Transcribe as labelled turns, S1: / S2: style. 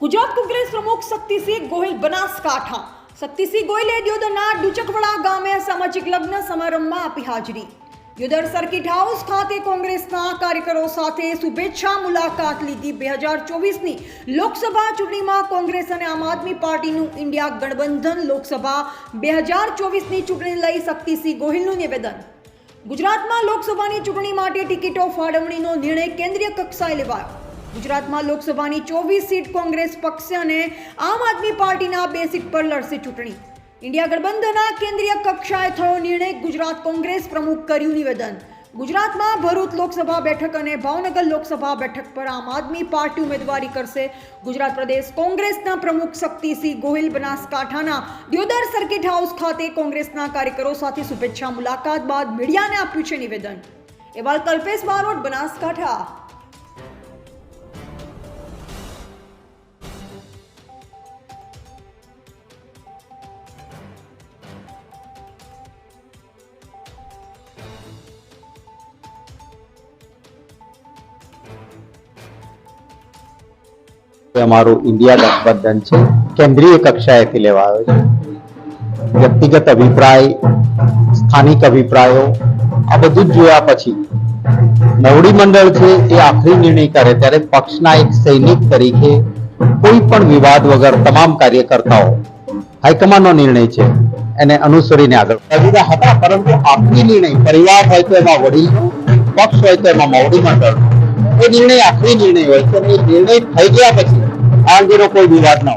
S1: ગુજરાત કોંગ્રેસ પ્રમુખ શક્તિસિંહ ગોહિલ બનાસકાંઠા। શક્તિસિંહ ગોહિલે દિયોદરના ડુચકવડા ગામે સામાજિક લગ્ન સમારંભમાં આપી હાજરી। દિયોદર સર્કિટ હાઉસ ખાતે કોંગ્રેસના કાર્યકરો સાથે શુભેચ્છા મુલાકાત લીધી। 2024ની લોકસભા ચૂંટણીમાં કોંગ્રેસ અને આમ આદમી પાર્ટીનું ઇન્ડિયા ગઠબંધન લોકસભા 2024ની ચૂંટણી લઈ શક્તિસિંહ ગોહિલનું નિવેદન। ગુજરાતમાં લોકસભાની ચૂંટણી માટે ટિકિટો ફાળવણીનો નિર્ણય કેન્દ્રીય કક્ષાએ લેવાયો। ગુજરાતમાં લોકસભાની 24 સીટ કોંગ્રેસ પક્ષ અને આમ આદમી પાર્ટીના 2 સીટ પર લડશે ચૂંટણી। ઇન્ડિયા ગઠબંધનના કેન્દ્રીય કક્ષાએ થયો નિર્ણય, ગુજરાત કોંગ્રેસ પ્રમુખ કર્યું નિવેદન। ગુજરાતમાં ભરૂચ લોકસભા બેઠક અને ભાવનગર લોકસભા બેઠક પર આમ આદમી પાર્ટી ઉમેદવારી કરશે। ગુજરાત પ્રદેશ કોંગ્રેસના પ્રમુખ શક્તિસિંહ ગોહિલ બનાસકાંઠાના દિયોદર સર્કિટ હાઉસ ખાતે કોંગ્રેસના કાર્યકરો સાથે શુભેચ્છા મુલાકાત બાદ મીડિયાને આપ્યું છે નિવેદન। અહેવાલ કલ્પેશ બારોટ, બનાસકાંઠા।
S2: અમારું ઇન્ડિયા ગઠબંધન છે, કેન્દ્રીય કક્ષાએથી લેવાયો છે। વ્યક્તિગત અભિપ્રાય, સ્થાનિક અભિપ્રાયો આ બધું જ જોયા પછી મોવડી મંડળ છે એ આખરી નિર્ણય કરે ત્યારે પક્ષના એક સૈનિક તરીકે કોઈ પણ વિવાદ વગર તમામ કાર્યકર્તાઓ હાઈકમાન્ડનો નિર્ણય છે એને અનુસરીને આગળ વધ્યા હતા। પરંતુ આખરી નિર્ણય પરિવાર હોય તો એમાં વડીલ, પક્ષ હોય તો એમાં મોવડી મંડળ, એ નિર્ણય આખરી નિર્ણય હોય છે। એ નિર્ણય થઈ ગયા પછી આ અંગેનો કોઈ વિવાદ ન હોય।